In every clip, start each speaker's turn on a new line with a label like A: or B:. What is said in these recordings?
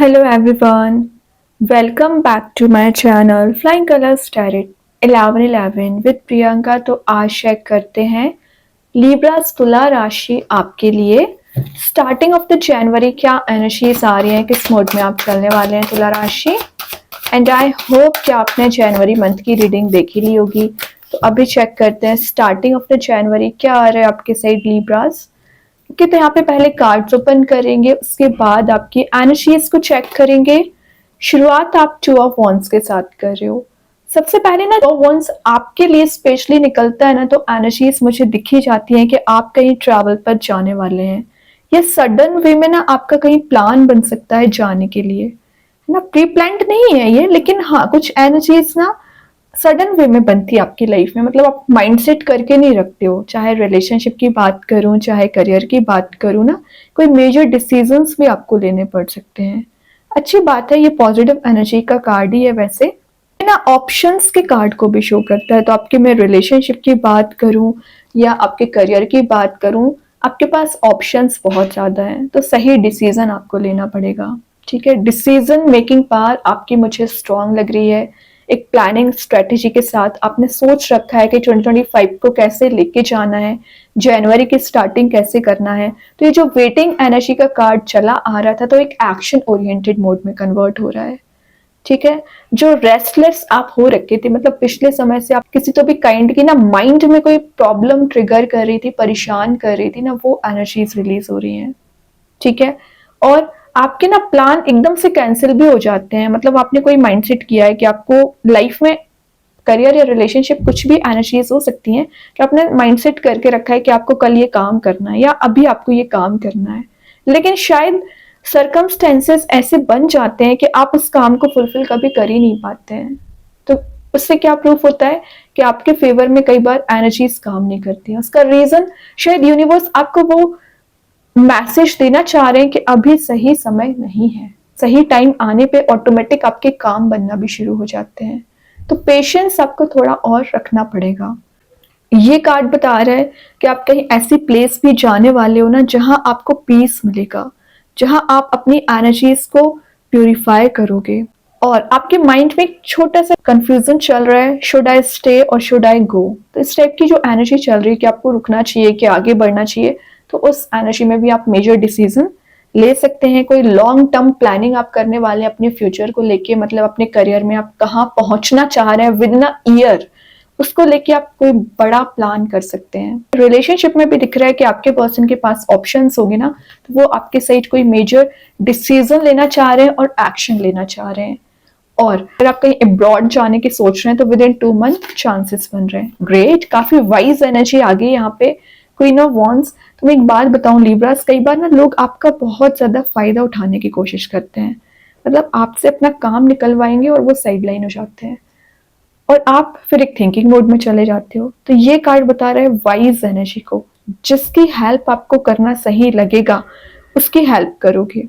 A: Hello everyone, welcome back to my channel Flying Colors Tarot 1111 with Priyanka. तो आज check करते हैं लिब्रास तुला राशि आपके लिए स्टार्टिंग ऑफ द जनवरी क्या एनर्जीज आ रही हैं, किस मोड में आप चलने वाले हैं तुला राशि। एंड आई होप कि आपने जनवरी मंथ की रीडिंग देखी ली होगी। तो अभी चेक करते हैं स्टार्टिंग ऑफ द जनवरी क्या आ रहा है आपके साइड लिब्रास। ओके, तो यहाँ पे पहले कार्ड्स ओपन करेंगे, उसके बाद आपकी एनर्जीज को चेक करेंगे। शुरुआत आप टू ऑफ वॉन्ड्स के साथ कर रहे हो। सबसे पहले ना टू ऑफ वॉन्ड्स आपके लिए स्पेशली निकलता है ना, तो एनर्जीज मुझे दिखी जाती है कि आप कहीं ट्रैवल पर जाने वाले हैं या सडन वे में ना आपका कहीं प्लान बन सकता है जाने के लिए, है ना। प्री प्लान्ड नहीं है ये, लेकिन हाँ कुछ एनर्जीज ना सडन वे में बनती है आपकी लाइफ में। मतलब आप माइंडसेट करके नहीं रखते हो, चाहे रिलेशनशिप की बात करूं चाहे करियर की बात करूं ना, कोई मेजर डिसीजंस भी आपको लेने पड़ सकते हैं। अच्छी बात है, ये पॉजिटिव एनर्जी का कार्ड ही है वैसे ना। ऑप्शंस के कार्ड को भी शो करता है, तो आपके मैं रिलेशनशिप की बात करूं या आपके करियर की बात करूं, आपके पास ऑप्शंस बहुत ज्यादा हैं, तो सही डिसीजन आपको लेना पड़ेगा। ठीक है, डिसीजन मेकिंग पावर आपकी मुझे स्ट्रांग लग रही है। एक प्लानिंग स्ट्रेटेजी के साथ आपने सोच रखा है कि 2025 को कैसे लेके जाना है, जनवरी की स्टार्टिंग कैसे करना है। तो ये जो वेटिंग एनर्जी का कार्ड चला आ रहा था, तो एक एक्शन ओरिएंटेड मोड में कन्वर्ट हो रहा है। ठीक है, जो रेस्टलेस आप हो रखे थे, मतलब पिछले समय से आप किसी तो भी काइंड की ना माइंड में कोई प्रॉब्लम ट्रिगर कर रही थी, परेशान कर रही थी ना, वो एनर्जीज रिलीज हो रही हैं। ठीक है, और आपके ना प्लान एकदम से कैंसिल भी हो जाते हैं। मतलब आपने कोई माइंडसेट किया है कि आपको लाइफ में करियर या रिलेशनशिप कुछ भी एनर्जीज हो सकती हैं कि आपने माइंडसेट करके रखा है कि आपको कल ये काम करना है या अभी आपको ये काम करना है, लेकिन शायद सरकमस्टेंसेस ऐसे बन जाते हैं कि आप उस काम को फुलफिल कभी कर ही नहीं पाते हैं। तो उससे क्या प्रूफ होता है कि आपके फेवर में कई बार एनर्जीज काम नहीं करती हैं। उसका रीजन शायद यूनिवर्स आपको वो मैसेज देना चाह रहे हैं कि अभी सही समय नहीं है। सही टाइम आने पे ऑटोमेटिक आपके काम बनना भी शुरू हो जाते हैं। तो पेशेंस आपको थोड़ा और रखना पड़ेगा। ये कार्ड बता रहा है कि आप कहीं ऐसी प्लेस भी जाने वाले हो ना, जहां आपको पीस मिलेगा, जहां आप अपनी एनर्जीज को प्यूरिफाई करोगे। और आपके माइंड में एक छोटा सा कंफ्यूजन चल रहा है, शुड आई स्टे और शुड आई गो। तो इस टाइप की जो एनर्जी चल रही है कि आपको रुकना चाहिए कि आगे बढ़ना चाहिए, तो उस एनर्जी में भी आप मेजर डिसीजन ले सकते हैं। कोई लॉन्ग टर्म प्लानिंग आप करने वाले हैं अपने फ्यूचर को लेके, मतलब अपने करियर में आप कहाँ पहुंचना चाह रहे हैं विद इन अ ईयर, उसको लेके आप कोई बड़ा प्लान कर सकते हैं। रिलेशनशिप में भी दिख रहा है कि आपके पर्सन के पास ऑप्शंस होंगे ना, तो वो आपके साइड कोई मेजर डिसीजन लेना चाह रहे हैं और एक्शन लेना चाह रहे हैं। और अगर आप कहीं अब्रॉड जाने की सोच रहे हैं तो विद इन 2 मंथ चांसेस बन रहे हैं। ग्रेट, काफी वाइज एनर्जी आ गई यहाँ पे। Queen of wands. तो मैं एक बात बताऊं लिब्रास, कई बार ना लोग आपका बहुत ज्यादा फायदा उठाने की कोशिश करते हैं। मतलब आपसे अपना काम निकलवाएंगे और वो साइड लाइन हो जाते हैं और आप फिर एक थिंकिंग मोड में चले जाते हो। तो ये कार्ड बता रहा है वाइज एनर्जी को, जिसकी हेल्प आपको करना सही लगेगा उसकी हेल्प करोगे,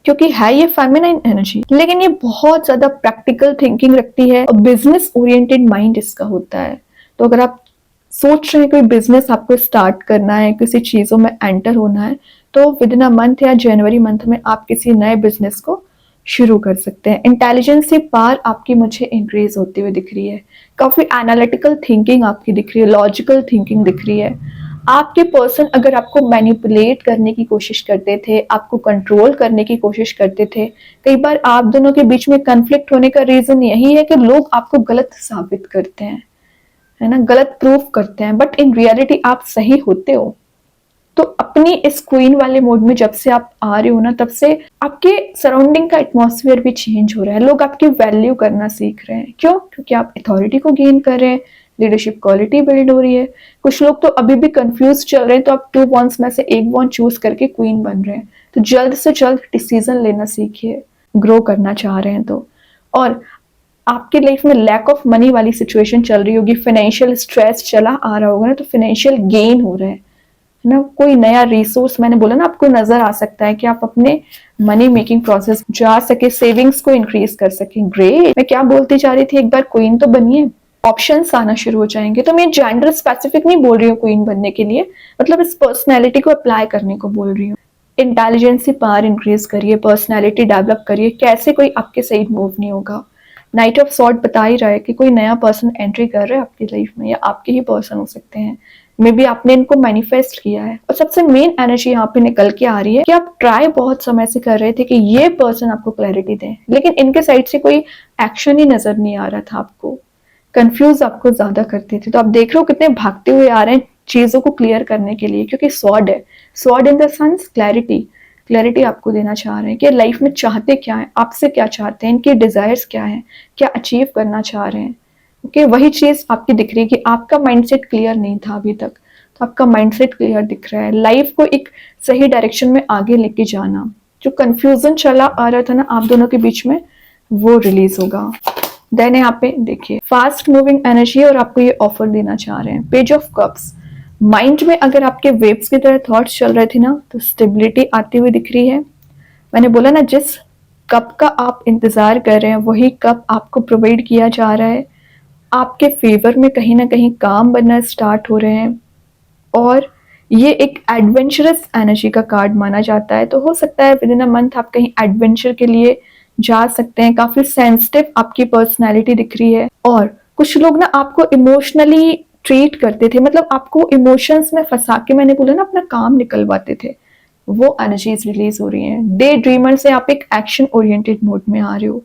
A: क्योंकि है ये फेमिनाइन एनर्जी, लेकिन ये बहुत ज्यादा प्रैक्टिकल थिंकिंग रखती है और बिजनेस ओरिएंटेड माइंड इसका होता है। तो अगर आप सोच रहे हैं कोई बिजनेस आपको स्टार्ट करना है, किसी चीजों में एंटर होना है, तो विद इन अ मंथ या जनवरी मंथ में आप किसी नए बिजनेस को शुरू कर सकते हैं। इंटेलिजेंस की पार आपकी मुझे इंक्रीज होती हुई दिख रही है। काफी एनालिटिकल थिंकिंग आपकी दिख रही है, लॉजिकल थिंकिंग दिख रही है। आपके पर्सन अगर आपको मैनिपुलेट करने की कोशिश करते थे, आपको कंट्रोल करने की कोशिश करते थे, कई बार आप दोनों के बीच में कन्फ्लिक्ट होने का रीजन यही है कि लोग आपको गलत साबित करते हैं, है ना, गलत प्रूफ करते हैं, बट इन रियलिटी आप सही होते हो। तो अपनी इस क्वीन वाले मोड में जब से आप आ रहे हो ना, तब से आपके सराउंडिंग का एटमॉस्फेयर भी चेंज हो रहा है। लोग आपकी वैल्यू करना सीख रहे हैं। क्यों? क्योंकि आप अथॉरिटी को गेन कर रहे हैं, लीडरशिप क्वालिटी बिल्ड हो रही है। कुछ लोग तो अभी भी कंफ्यूज चल रहे हैं, तो आप 2 वॉन्ड्स में से एक वॉन्ड चूज करके क्वीन बन रहे हैं। तो जल्द से जल्द डिसीजन लेना सीखिए, ग्रो करना चाह रहे हैं तो। और आपकी लाइफ में लैक ऑफ मनी वाली सिचुएशन चल रही होगी, फाइनेंशियल स्ट्रेस चला आ रहा होगा ना, तो फाइनेंशियल गेन हो रहा है ना। कोई नया रिसोर्स, मैंने बोला ना, आपको नजर आ सकता है कि आप अपने मनी मेकिंग प्रोसेस जा सके, सेविंग्स को इंक्रीज कर सके। ग्रेट। मैं क्या बोलती जा रही थी, एक बार क्वीन तो बनिए, ऑप्शंस आना शुरू हो जाएंगे। तो मैं जेंडर स्पेसिफिक नहीं बोल रही हूँ क्वीन बनने के लिए, मतलब इस पर्सनैलिटी को अप्लाई करने को बोल रही हूँ। इंटेलिजेंसी पावर इंक्रीज करिए, पर्सनैलिटी डेवलप करिए, कैसे कोई आपके सही मूव नहीं होगा। नाइट ऑफ सॉर्ड बता ही रहा है कि कोई नया पर्सन एंट्री कर रहा है आपकी लाइफ में, या आपके ही पर्सन हो सकते हैं, मे बी आपने इनको मैनिफेस्ट किया है। और सबसे मेन एनर्जी यहाँ पे निकल के आ रही है कि आप ट्राई बहुत समय से कर रहे थे कि ये पर्सन आपको क्लैरिटी दें, लेकिन इनके साइड से कोई एक्शन ही नजर नहीं आ रहा था आपको, कंफ्यूज आपको ज्यादा करते थे। तो आप देख रहे हो कितने भागते हुए आ रहे हैं चीजों को क्लियर करने के लिए, क्योंकि स्वॉर्ड है, sword in the sense clarity, clarity आपको देना चाह रहे हैं कि लाइफ में चाहते क्या है, आपसे क्या चाहते हैं, इनकी डिजायर्स क्या है, क्या अचीव करना चाह रहे हैं। ओके, वही चीज आपकी दिख रही है कि आपका माइंडसेट क्लियर नहीं था अभी तक, तो आपका माइंडसेट क्लियर दिख रहा है। लाइफ को एक सही डायरेक्शन में आगे लेके जाना, जो कंफ्यूजन चला आ रहा था ना आप दोनों के बीच में, वो रिलीज होगा। देन यहाँ पे देखिए फास्ट मूविंग एनर्जी, और आपको ये ऑफर देना चाह रहे हैं। पेज ऑफ कप्स, माइंड में अगर आपके वेव्स की तरह थॉट्स चल रहे थे ना, तो स्टेबिलिटी आती हुई दिख रही है। मैंने बोला ना, जिस कप का आप इंतजार कर रहे हैं वही कप आपको प्रोवाइड किया जा रहा है। आपके फेवर में कहीं ना कहीं काम बनना स्टार्ट हो रहे हैं, और ये एक एडवेंचरस एनर्जी का कार्ड माना जाता है। तो हो सकता है विद इन अ मंथ आप कहीं एडवेंचर के लिए जा सकते हैं। काफी सेंसिटिव आपकी पर्सनैलिटी दिख रही है, और कुछ लोग ना आपको इमोशनली ट्रीट करते थे, मतलब आपको इमोशंस में फंसा के, मैंने बोला ना, अपना काम निकलवाते थे। वो एनर्जीज रिलीज हो रही हैं। डे ड्रीमर से आप एक एक्शन ओरिएंटेड मोड में आ रहे हो।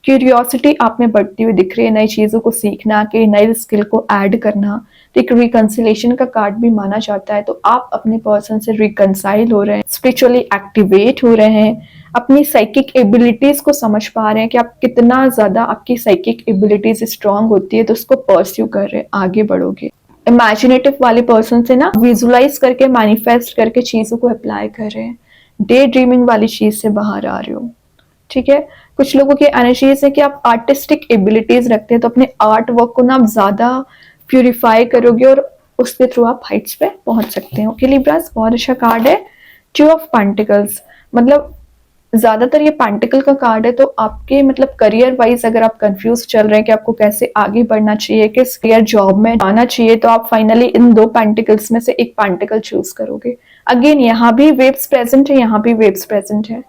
A: क्यूरियोसिटी आप में बढ़ती हुई दिख रही है, नई चीजों को सीखना, कि नई स्किल को ऐड करना। तो एक रिकंसिलेशन का कार्ड भी माना जाता है। तो आप अपने पर्सन से रिकंसाइल हो रहे हैं, स्पिरिचुअली एक्टिवेट हो रहे हैं, अपनी साइकिक एबिलिटीज को समझ पा रहे हैं कि आप कितना ज्यादा आपकी साइकिक एबिलिटीज स्ट्रांग होती है, तो उसको परस्यू कर रहे हैं, आगे बढ़ोगे। इमेजिनेटिव वाले पर्सन से ना विजुलाइज करके, मैनिफेस्ट करके चीजों को अप्लाई कर रहे हैं। डे ड्रीमिंग वाली चीज से बाहर आ रहे हो, ठीक है। कुछ लोगों की एनर्जीज है कि आप आर्टिस्टिक एबिलिटीज रखते हैं, तो अपने आर्ट वर्क को ना आप ज्यादा प्यूरिफाई करोगे, और उसके थ्रू आप हाइट्स पे पहुंच सकते हैं। ओके लिब्रास, बहुत अच्छा कार्ड है। टू ऑफ पेंटिकल्स, मतलब ज्यादातर ये पेंटिकल का कार्ड है। तो आपके मतलब करियर वाइज अगर आप कंफ्यूज चल रहे हैं कि आपको कैसे आगे बढ़ना चाहिए, किस करियर जॉब में आना चाहिए, तो आप फाइनली इन दो पेंटिकल्स में से एक पेंटिकल चूज करोगे। अगेन यहाँ भी वेव्स प्रेजेंट है, यहाँ भी वेव्स प्रेजेंट है,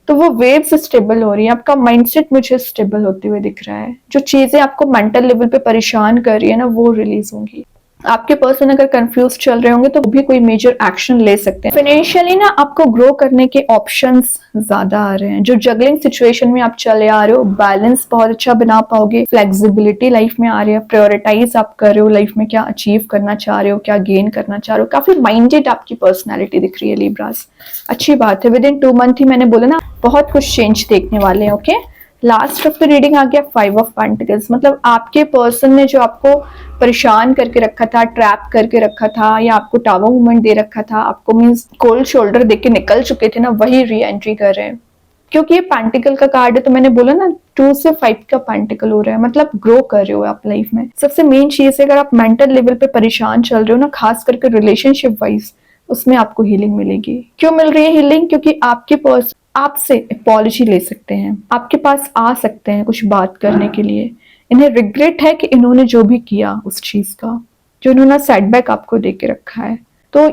A: तो वो वेव्स स्टेबल हो रही है। आपका माइंडसेट मुझे स्टेबल होते हुए दिख रहा है। जो चीजें आपको मेंटल लेवल पे परेशान कर रही है ना, वो रिलीज होंगी। आपके पर्सन अगर कंफ्यूज चल रहे होंगे तो भी कोई मेजर एक्शन ले सकते हैं। फाइनेंशियली ना आपको ग्रो करने के ऑप्शंस ज्यादा आ रहे हैं। जो जगलिंग सिचुएशन में आप चले आ रहे हो, बैलेंस बहुत अच्छा बना पाओगे। फ्लेक्सिबिलिटी लाइफ में आ रही है, प्रायोरिटाइज आप कर रहे हो लाइफ में, क्या अचीव करना चाह रहे हो, क्या गेन करना चाह रहे हो। काफी माइंडेड आपकी पर्सनैलिटी दिख रही है लिब्रास, अच्छी बात है। विद इन 2 मंथ ही मैंने बोला ना, बहुत कुछ चेंज देखने वाले हैं। Okay, last of the reading आ गया 5 ऑफ पेंटिकल्स, मतलब आपके पर्सन ने जो आपको परेशान करके रखा था, ट्रैप करके रखा था, या आपको टावर मूवमेंट दे रखा था, आपको मींस कोल्ड शोल्डर देके के निकल चुके थे ना, वही री एंट्री कर रहे हैं। क्योंकि ये पेंटिकल का कार्ड है, तो मैंने बोला ना 2 से 5 का पेंटिकल हो रहा है, मतलब ग्रो कर रहे हो आप लाइफ में। सबसे मेन चीज है, अगर आप मेंटल लेवल पे परेशान चल रहे हो ना, खास करके रिलेशनशिप वाइज, उसमें आपको हीलिंग मिलेगी। क्यों मिल रही है हीलिंग? क्योंकि आपके पर्सन आपसे अपॉलजी ले सकते हैं, आपके पास आ सकते हैं कुछ बात करने के लिए। इन्हें रिग्रेट है कि इन्होंने जो भी किया उस चीज का, जो इन्होंने सेटबैक आपको दे के रखा है। तो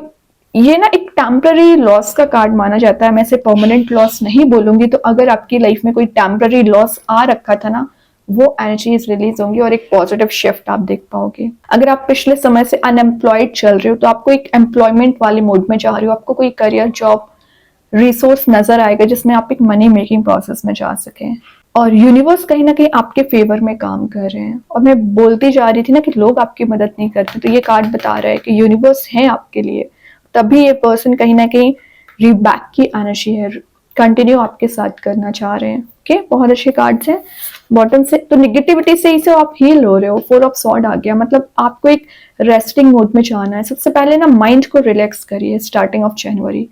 A: ये ना एक टेम्पररी लॉस का कार्ड माना जाता है। मैं इसे परमानेंट लॉस नहीं बोलूंगी। तो अगर आपकी लाइफ में कोई टेम्पररी लॉस आ रखा था ना, वो एनर्जीज रिलीज होंगी और एक पॉजिटिव शिफ्ट आप देख पाओगे। अगर आप पिछले समय से अनएम्प्लॉयड चल रहे हो, तो आपको एक एम्प्लॉयमेंट वाले मोड में जा रहे हो, आपको कोई करियर जॉब रिसोर्स नजर आएगा जिसमें आप एक मनी मेकिंग प्रोसेस में जा सकें। और यूनिवर्स कहीं ना कहीं आपके फेवर में काम कर रहे हैं। और मैं बोलती जा रही थी ना कि लोग आपकी मदद नहीं करते, तो ये कार्ड बता रहा है कि यूनिवर्स है आपके लिए, तभी ये पर्सन कहीं ना कहीं रीबैक की एनर्जी है, कंटिन्यू आपके साथ करना चाह रहे हैं। ओके, बहुत अच्छे कार्ड्स हैं। बॉटम से तो निगेटिविटी से ही से आप हील हो रहे हो। 4 ऑफ सॉर्ड आ गया, मतलब आपको एक रेस्टिंग मोड में जाना है। सबसे पहले ना माइंड को रिलैक्स करिए। स्टार्टिंग ऑफ जनवरी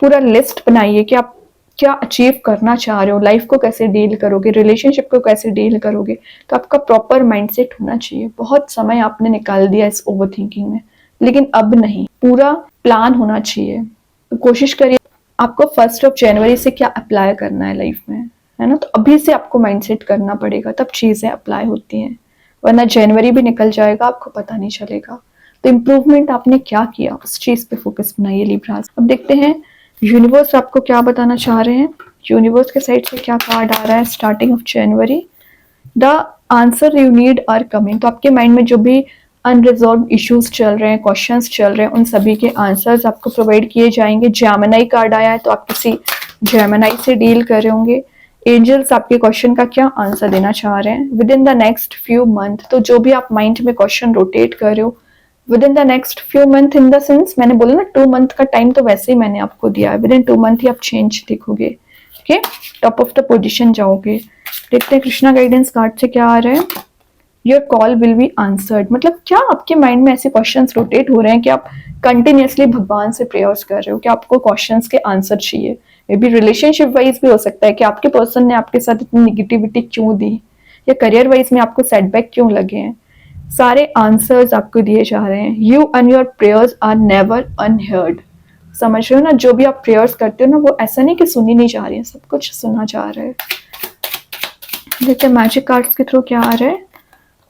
A: पूरा लिस्ट बनाइए कि आप क्या अचीव करना चाह रहे हो, लाइफ को कैसे डील करोगे, रिलेशनशिप को कैसे डील करोगे। तो आपका प्रॉपर माइंडसेट होना चाहिए। बहुत समय आपने निकाल दिया इस ओवर थिंकिंग में, लेकिन अब नहीं, पूरा प्लान होना चाहिए। तो कोशिश करिए आपको 1 जनवरी से क्या अप्लाई करना है लाइफ में, है ना। तो अभी से आपको माइंडसेट करना पड़ेगा, तब चीजें अप्लाई होती हैं, वरना जनवरी भी निकल जाएगा, आपको पता नहीं चलेगा। तो इम्प्रूवमेंट आपने क्या किया, उस चीज पे फोकस बनाइए लिब्रास। अब देखते हैं यूनिवर्स आपको क्या बताना चाह रहे हैं, यूनिवर्स के साइड से क्या कार्ड आ रहा है starting off January. The answer you need are coming. तो आपके माइंड में जो भी अनरिजॉल्व इश्यूज चल रहे हैं, क्वेश्चंस चल रहे हैं, उन सभी के आंसर्स आपको प्रोवाइड किए जाएंगे। जेमिनी कार्ड आया है तो आप किसी जेमिनी से डील कर रहे होंगे। एंजल्स आपके क्वेश्चन का क्या आंसर देना चाह रहे हैं with in the next few month. तो जो भी आप माइंड में क्वेश्चन रोटेट कर रहे हो with in the next few month, in the sense मैंने बोला ना 2 मंथ का टाइम, तो वैसे ही मैंने आपको दिया है, विद इन 2 मंथ ही आप चेंज देखोगे। Okay, top of the position जाओगे। देखते हैं कृष्णा गाइडेंस कार्ड से क्या आ रहा है। Your call will be answered. मतलब क्या आपके माइंड में ऐसे क्वेश्चंस रोटेट हो रहे हैं कि आप कंटिन्यूसली भगवान से प्रेयर्स कर रहे हो कि आपको क्वेश्चंस के आंसर चाहिए। मे बी रिलेशनशिप वाइज भी हो सकता है कि आपके पर्सन ने आपके साथ इतनी निगेटिविटी क्यों दी, या करियर वाइज में आपको सेटबैक क्यों लगे हैं। सारे आंसर्स आपको दिए जा रहे हैं। You and your prayers are never unheard. समझ रहे हो ना, जो भी आप प्रेयर्स करते हो ना, वो ऐसा नहीं कि सुनी नहीं जा रही है, सब कुछ सुना जा रहा है। देखते हैं मैजिक कार्ड्स के थ्रू क्या आ रहा है।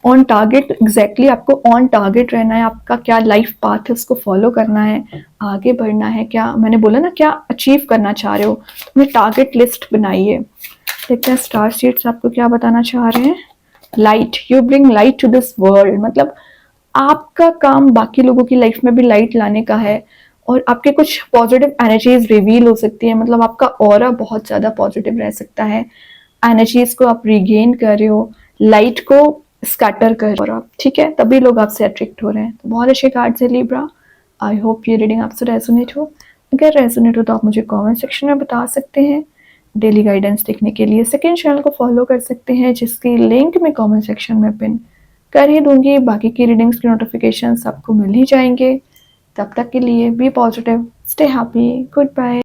A: ऑन टारगेट, एग्जैक्टली आपको ऑन टारगेट रहना है। आपका क्या लाइफ पाथ है उसको फॉलो करना है, आगे बढ़ना है। क्या मैंने बोला ना, क्या अचीव करना चाह रहे हो, तो अपनी टारगेट लिस्ट बनाइए। देखते हैं स्टार सीड्स आपको क्या बताना चाह रहे हैं। Light, you bring light to this world. मतलब आपका काम बाकी लोगों की लाइफ में भी लाइट लाने का है, और आपके कुछ पॉजिटिव एनर्जीज रिवील हो सकती है। मतलब आपका ऑरा बहुत ज़्यादा पॉजिटिव रह सकता है। एनर्जीज को आप रिगेन कर रहे हो, लाइट को स्कैटर कर रहे हो, ठीक है, तभी लोग आपसे अट्रैक्ट हो रहे हैं। तो बहुत अच्छे कार्ड्स है लिब्रा। आई होप ये रीडिंग आपसे रेजोनेट हो। अगर रेजोनेट हो तो आप मुझे कमेंट सेक्शन में बता सकते हैं। डेली गाइडेंस देखने के लिए सेकंड चैनल को फॉलो कर सकते हैं, जिसकी लिंक मैं कमेंट सेक्शन में पिन कर ही दूंगी। बाकी की रीडिंग्स की नोटिफिकेशन आपको मिल ही जाएंगे। तब तक के लिए be positive, stay happy, good bye.